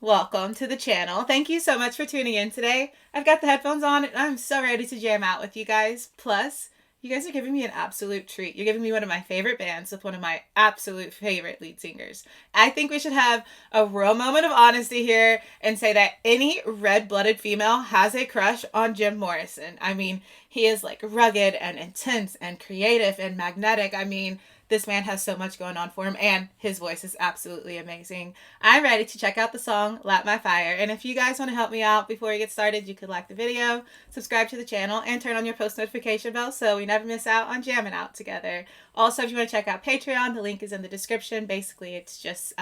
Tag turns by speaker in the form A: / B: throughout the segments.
A: welcome to the channel. Thank you so much for tuning in today. I've got the headphones on and I'm so ready to jam out with you guys. Plus, you guys are giving me an absolute treat. You're giving me one of my favorite bands with one of my absolute favorite lead singers. I think we should have a real moment of honesty here and say that any red-blooded female has a crush on Jim Morrison. I mean, he is like rugged and intense and creative and magnetic. I mean, this man has so much going on for him, and his voice is absolutely amazing. I'm ready to check out the song, Light My Fire. And if you guys want to help me out before we get started, you could like the video, subscribe to the channel, and turn on your post notification bell so we never miss out on jamming out together. Also, if you want to check out Patreon, the link is in the description. Basically, it's just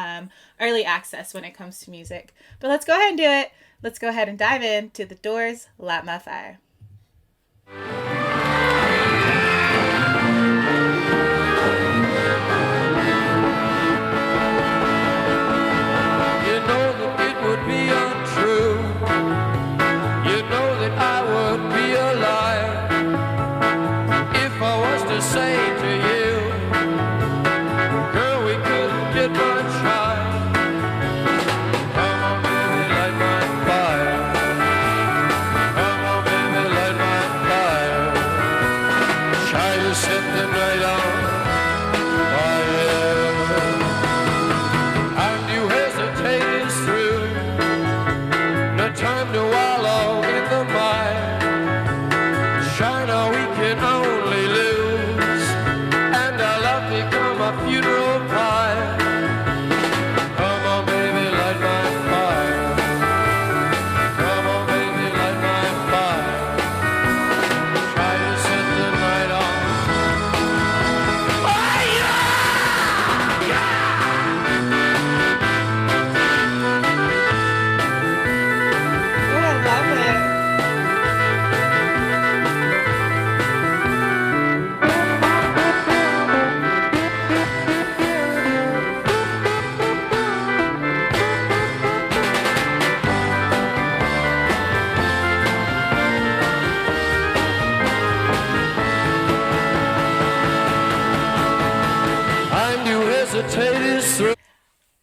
A: early access when it comes to music. But let's go ahead and do it. Let's go ahead and dive into The Doors' Light My Fire.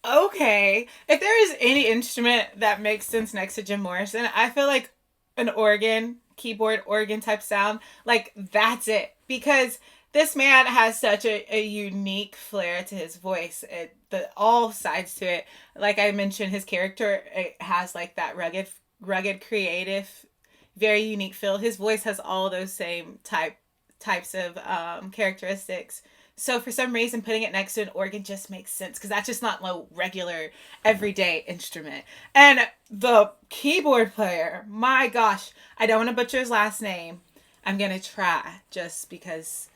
A: Okay, if there is any instrument that makes sense next to Jim Morrison, I feel like an organ, keyboard organ type sound, like that's it. Because this man has such a unique flair to his voice, all sides to it. Like I mentioned, his character, it has like that rugged, creative, very unique feel. His voice has all those same types of characteristics. So for some reason, putting it next to an organ just makes sense because that's just not a regular, everyday instrument. And the keyboard player, my gosh, I don't want to butcher his last name. I'm going to try just because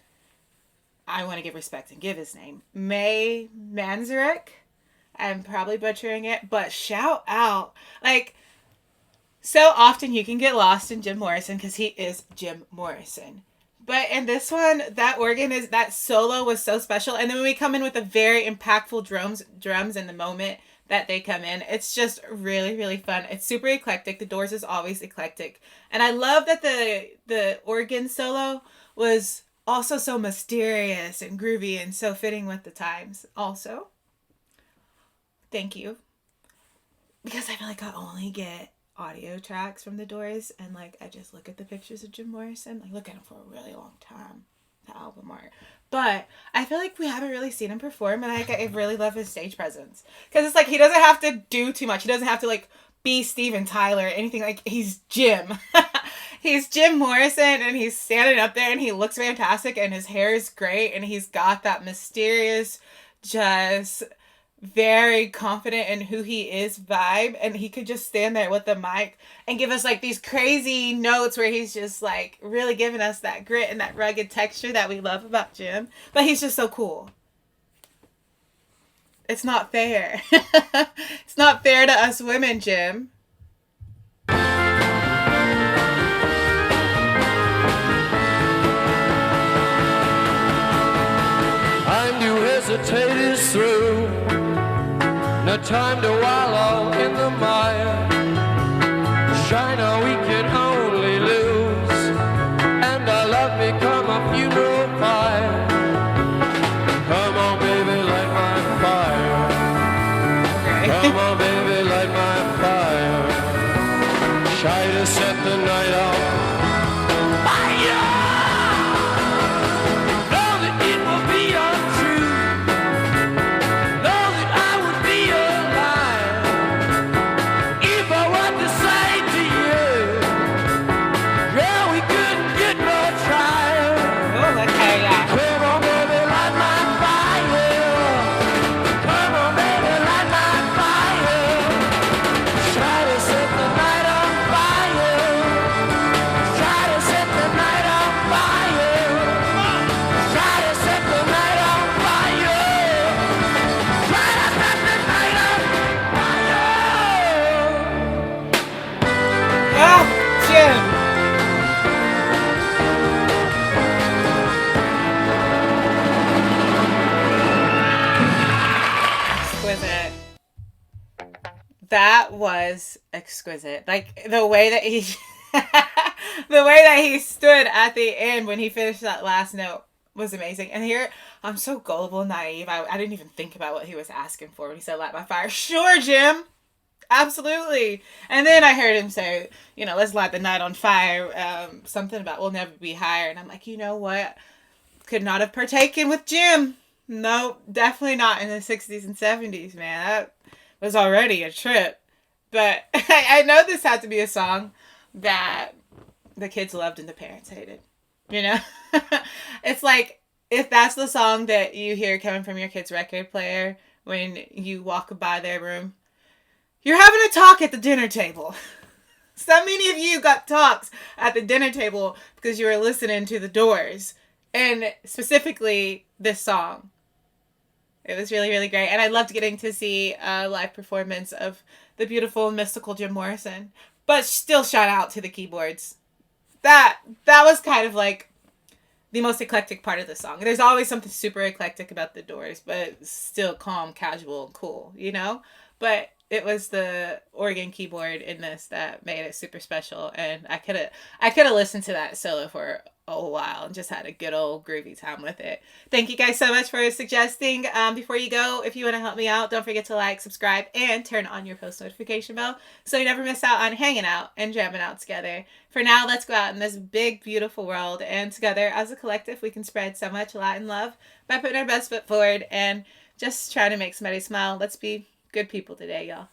A: I want to give respect and give his name. May Manzarek. I'm probably butchering it, but shout out. Like, so often you can get lost in Jim Morrison because he is Jim Morrison. But in this one, that solo was so special. And then when we come in with a very impactful drums in the moment that they come in, it's just really, really fun. It's super eclectic. The Doors is always eclectic. And I love that the organ solo was also so mysterious and groovy and so fitting with the times. Also, thank you. Because I feel like I only get audio tracks from the Doors, and like I just look at the pictures of Jim Morrison, like look at him for a really long time, the album art. But I feel like we haven't really seen him perform, and I really love his stage presence because it's like he doesn't have to do too much. He doesn't have to like be Steven Tyler or anything. Like he's Jim. He's Jim Morrison, and he's standing up there, and he looks fantastic, and his hair is great, and he's got that mysterious, just very confident in who he is vibe, and he could just stand there with the mic and give us like these crazy notes where he's just like really giving us that grit and that rugged texture that we love about Jim. But he's just so cool. It's not fair. It's not fair to us women, Jim.
B: Time to hesitate is through. No time to wallow in the mire. China we can only lose, and our love become a funeral pyre. Come on, baby, light my fire. Come on, baby, light my fire. Try to set the night on fire. Know that it will be untrue. Know that I would be a liar if I were to say to you, yeah, we couldn't get no trial.
A: Oh, okay, yeah.
B: Come on, baby, light my fire. Come on, baby, light my fire. Try to set the night on fire. Try to set the night on fire. Try to set the night on fire. Try to set the night on fire.
A: Ah, Jim. Exquisite. That was exquisite. Like the way that he the way that he stood at the end when he finished that last note was amazing. And here I'm so gullible and naive. I didn't even think about what he was asking for when he said light my fire. Sure, Jim. Absolutely. And then I heard him say, you know, let's light the night on fire. Something about we'll never be higher. And I'm like, you know what? Could not have partaken with Jim. No, definitely not in the 60s and 70s, man. That was already a trip. But I know this had to be a song that the kids loved and the parents hated. You know? It's like, if that's the song that you hear coming from your kid's record player when you walk by their room, you're having a talk at the dinner table. So many of you got talks at the dinner table because you were listening to The Doors. And specifically, this song. It was really, really great. And I loved getting to see a live performance of the beautiful, mystical Jim Morrison. But still shout out to the keyboards. That was kind of like the most eclectic part of the song. There's always something super eclectic about The Doors, but still calm, casual, and cool, you know? But it was the organ keyboard in this that made it super special. And I could have listened to that solo for a while and just had a good old groovy time with it. Thank you guys so much for suggesting. Before you go, if you want to help me out, don't forget to like, subscribe, and turn on your post notification bell so you never miss out on hanging out and jamming out together. For now, let's go out in this big, beautiful world, and together as a collective, we can spread so much light and love by putting our best foot forward and just trying to make somebody smile. Let's be good people today, y'all.